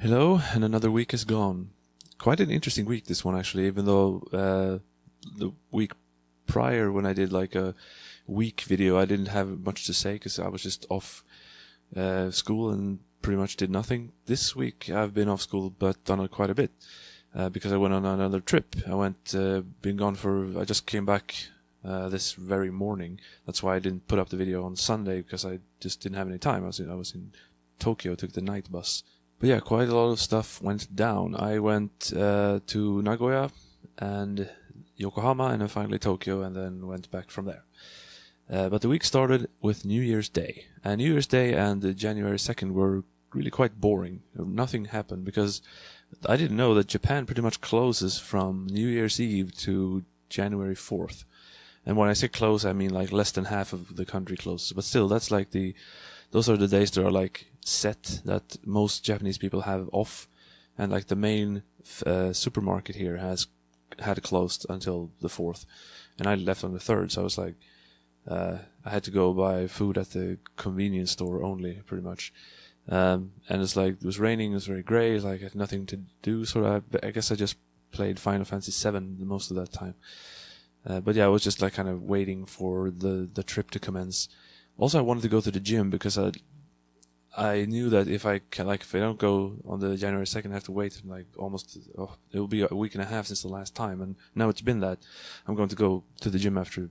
Hello, and another week is gone. Quite an interesting week, this one, actually, even though the week prior, when I did like a week video, I didn't have much to say because I was just off school and pretty much did nothing. This week I've been off school but done it quite a bit because I went on another trip. I just came back this very morning. That's why I didn't put up the video on Sunday, because I just didn't have any time. I was in Tokyo, took the night bus. But yeah, quite a lot of stuff went down. I went to Nagoya and Yokohama and then finally Tokyo, and then went back from there. But the week started with New Year's Day. And New Year's Day and January 2nd were really quite boring. Nothing happened because I didn't know that Japan pretty much closes from New Year's Eve to January 4th. And when I say close, I mean like less than half of the country closes. But still, that's like those are the days that are like set that most Japanese people have off. And like the main supermarket here had closed until the 4th. And I left on the 3rd, so I was like, I had to go buy food at the convenience store only, pretty much. And it's like, it was raining, it was very grey, like I had nothing to do, so I guess I just played Final Fantasy VII most of that time. But yeah, I was just like kind of waiting for the trip to commence. Also, I wanted to go to the gym because I knew that if I don't go on the January 2nd, I have to wait like it will be a week and a half since the last time, and now it's been that. I'm going to go to the gym after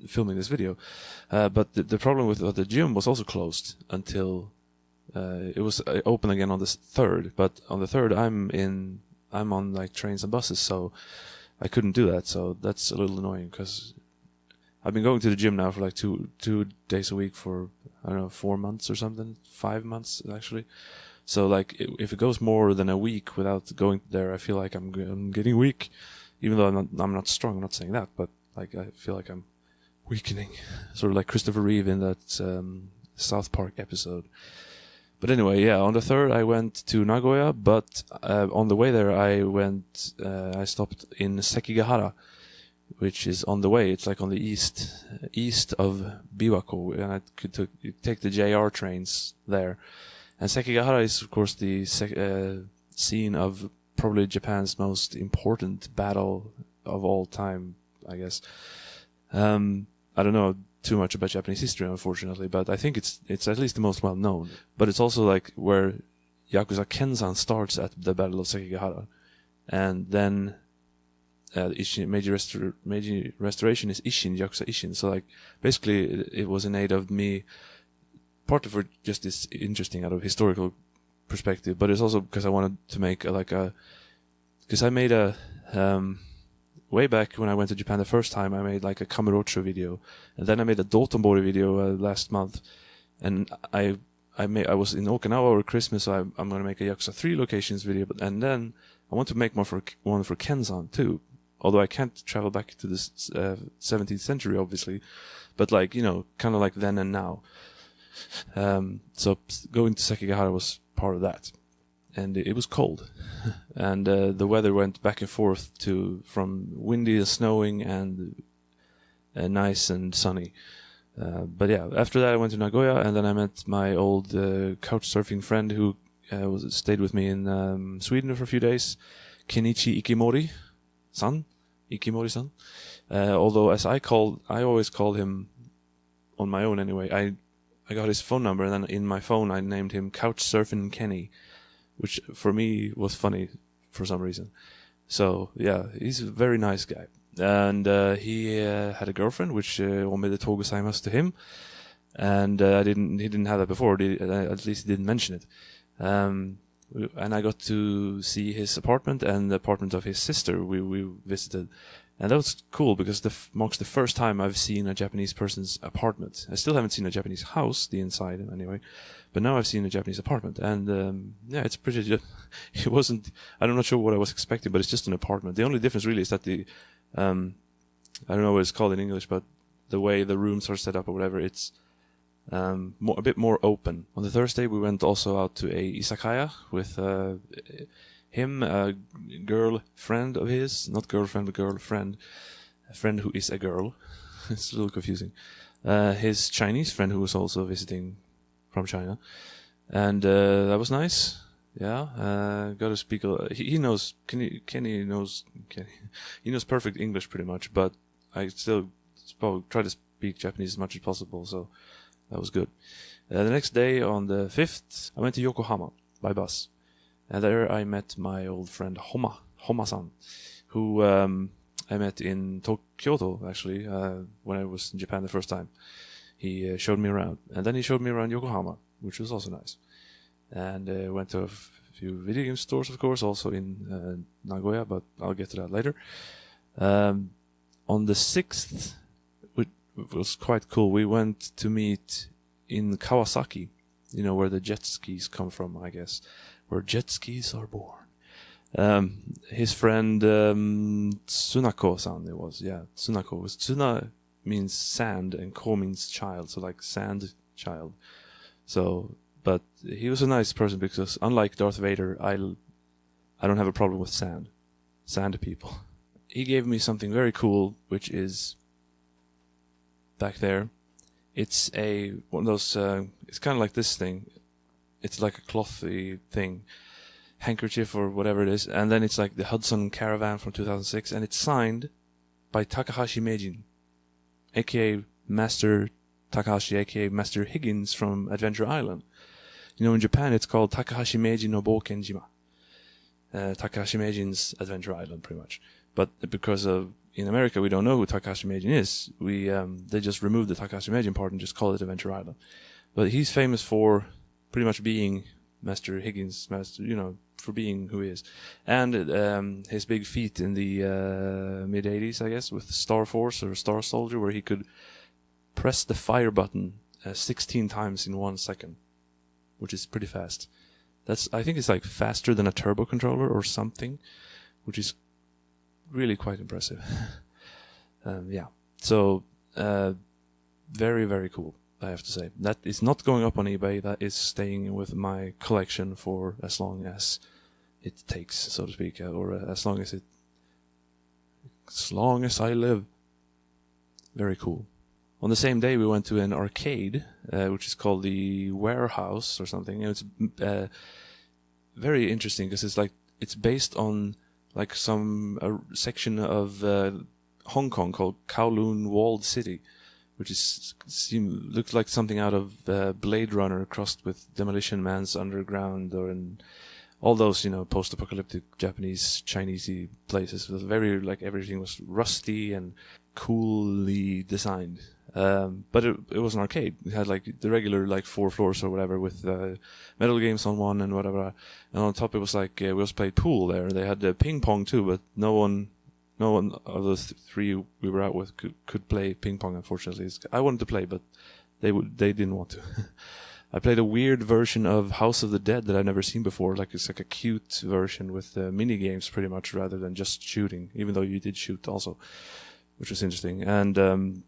filming this video. But the problem with the gym was also closed until it was open again on the 3rd. But on the 3rd, I'm on like trains and buses, so I couldn't do that. So that's a little annoying because I've been going to the gym now for like two days a week for, I don't know, 4 months or something, 5 months actually. So like if it goes more than a week without going there, I feel like I'm getting weak. Even though I'm not strong, I'm not saying that, but like I feel like I'm weakening, sort of like Christopher Reeve in that South Park episode. But anyway, yeah, on the 3rd I went to Nagoya, but on the way there I stopped in Sekigahara, which is on the way. It's like on the east of Biwako, and I could take the JR trains there. And Sekigahara is, of course, the scene of probably Japan's most important battle of all time, I guess. I don't know too much about Japanese history, unfortunately, but I think it's at least the most well known. But it's also like where Yakuza Kenzan starts at the Battle of Sekigahara, and then Meiji Restoration is Ishin, Yakuza Ishin. So like basically it was in aid of me, partly for just this interesting out of historical perspective, but it's also because I wanted to make because I made a way back when I went to Japan the first time, I made like a Kamurocho video, and then I made a Dotonbori video last month, and I was in Okinawa over Christmas, so I'm going to make a Yakuza 3 locations video, and then I want to make one for Kenzan too, although I can't travel back to the 17th century, obviously, but like, you know, kind of like then and now. So going to Sekigahara was part of that. And it was cold, and the weather went back and forth from windy to snowing and nice and sunny. But yeah, after that I went to Nagoya, and then I met my old couchsurfing friend who stayed with me in Sweden for a few days, Kenichi Ikimori-san. Although I always called him on my own anyway. I got his phone number, and then in my phone I named him Couchsurfing Kenny, which for me was funny for some reason. So yeah, he's a very nice guy. And he had a girlfriend, which omede to gozaimasu to him. And he didn't have that before, at least he didn't mention it. And I got to see his apartment and the apartment of his sister we visited. And that was cool because marks the first time I've seen a Japanese person's apartment. I still haven't seen a Japanese house, the inside anyway, but now I've seen a Japanese apartment. And yeah, it's pretty. It wasn't. I'm not sure what I was expecting, but it's just an apartment. The only difference really is that I don't know what it's called in English, but the way the rooms are set up or whatever, it's a bit more open. On the Thursday, we went also out to a izakaya with him, a girlfriend of his, not girlfriend, but girlfriend, a friend who is a girl. It's a little confusing. His Chinese friend who was also visiting from China, and that was nice. Yeah, got to speak. He knows. Kenny knows. He knows perfect English pretty much, but I still try to speak Japanese as much as possible. So that was good. The next day, on the 5th, I went to Yokohama by bus, and there I met my old friend Homma-san, who I met in Kyoto actually when I was in Japan the first time. He showed me around, and then he showed me around Yokohama, which was also nice. And went to a few video game stores, of course, also in Nagoya, but I'll get to that later. On the 6th, it was quite cool. We went to meet in Kawasaki, where the jet skis come from, I guess, where jet skis are born. His friend Tsunako-san, it was, yeah, Tsunako. Tsuna means sand and ko means child, so like sand child. So... But he was a nice person because, unlike Darth Vader, I don't have a problem with sand people. He gave me something very cool, which is back there. It's one of those. It's kind of like this thing. It's like a clothy thing, handkerchief or whatever it is, and then it's like the Hudson Caravan from 2006, and it's signed by Takahashi Meijin, aka Master Takahashi, aka Master Higgins from Adventure Island. In Japan, it's called Takahashi Meijin no Boukenjima. Takahashi Meijin's Adventure Island, pretty much. But because in America, we don't know who Takahashi Meijin is. They just removed the Takahashi Meijin part and just call it Adventure Island. But he's famous for pretty much being Master Higgins, for being who he is. And his big feat in the mid-80s, I guess, with Star Force or Star Soldier, where he could press the fire button 16 times in 1 second. Which is pretty fast. I think it's like faster than a turbo controller or something, which is really quite impressive. Yeah. So, very, very cool, I have to say. That is not going up on eBay. That is staying with my collection for as long as it takes, so to speak, or as long as I live. Very cool. On the same day, we went to an arcade, which is called the Warehouse or something. It's very interesting because it's based on like some section of Hong Kong called Kowloon Walled City, which looks like something out of Blade Runner crossed with Demolition Man's Underground and all those post-apocalyptic Japanese Chinesey places. It was very everything was rusty and coolly designed. But it was an arcade. It had the regular 4 floors or whatever with metal games on one and whatever. And on top it was we also played pool there. They had ping pong too, but no one of those 3 we were out with could play ping pong. Unfortunately, I wanted to play, but they didn't want to. I played a weird version of House of the Dead that I've never seen before. It's like a cute version with mini games pretty much rather than just shooting. Even though you did shoot also. Which was interesting, and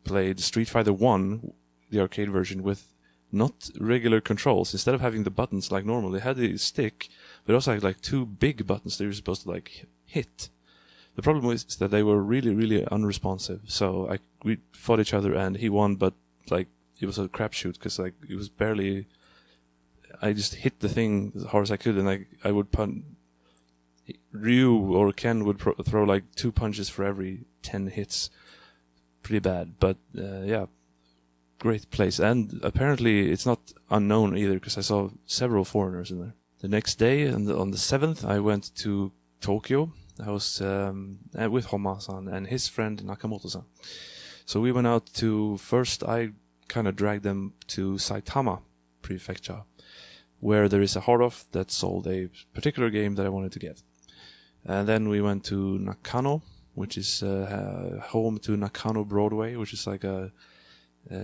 played Street Fighter 1, the arcade version, with not regular controls. Instead of having the buttons like normal, they had the stick, but also had 2 big buttons they were supposed to hit. The problem was that they were really, really unresponsive. So we fought each other, and he won, but it was a crapshoot because it was barely. I just hit the thing as hard as I could, and I would punch. Ryu or Ken would throw 2 punches for every 10 hits. Pretty bad, but yeah, great place. And apparently it's not unknown either because I saw several foreigners in there. The next day, on the 7th, I went to Tokyo. I was with Homma-san and his friend Nakamoto-san. So we went out to, first I kind of dragged them to Saitama Prefecture, where there is a hard-off that sold a particular game that I wanted to get. And then we went to Nakano, which is home to Nakano Broadway, which is a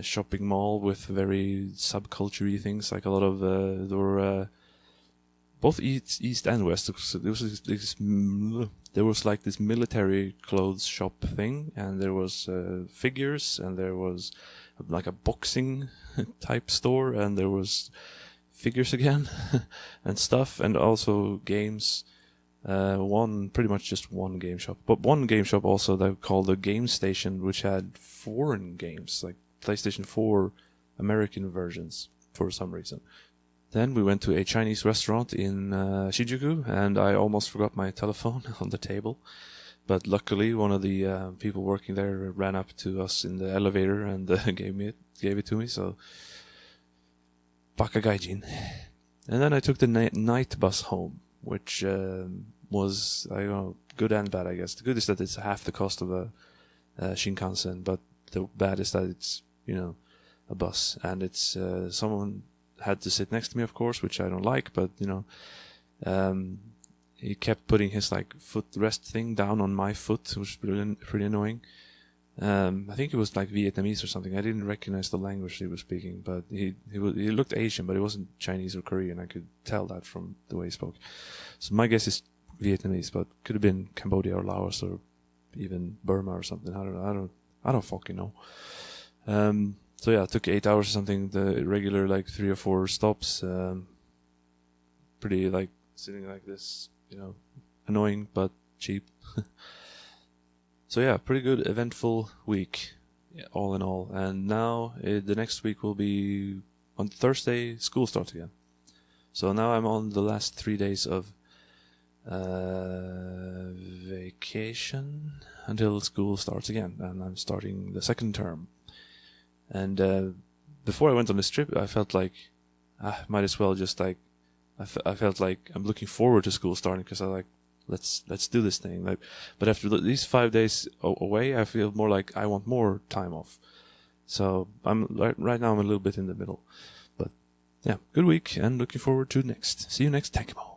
shopping mall with very subculture-y things. A lot of there were both east and west. There was this military clothes shop thing, and there was figures, and there was a boxing type store, and there was figures again and stuff, and also games. Pretty much just one game shop, but one game shop also that called the Game Station, which had foreign games, PlayStation 4 American versions for some reason. Then we went to a Chinese restaurant in Shinjuku, and I almost forgot my telephone on the table. But luckily, one of the people working there ran up to us in the elevator and gave it to me. So, baka gaijin. And then I took the night bus home, which was, I don't know, good and bad, I guess. The good is that it's half the cost of a Shinkansen, but the bad is that it's, a bus, and it's someone had to sit next to me, of course, which I don't like, but he kept putting his footrest thing down on my foot, which was pretty annoying. I think it was Vietnamese or something. I didn't recognize the language he was speaking, but he looked Asian, but he wasn't Chinese or Korean. I could tell that from the way he spoke. So my guess is Vietnamese, but could have been Cambodia or Laos or even Burma or something. I don't fucking know. So yeah, it took 8 hours or something. The regular 3 or 4 stops. Pretty sitting like this, annoying but cheap. So yeah, pretty good, eventful week, all in all. And now the next week will be on Thursday. School starts again. So now I'm on the last 3 days of vacation until school starts again, and I'm starting the second term. And before I went on this trip, I felt like might as well just I felt like I'm looking forward to school starting, because I let's do this thing. But after these 5 days away, I feel more like I want more time off. So right now I'm a little bit in the middle. But yeah, good week, and looking forward to next. See you next Takemo.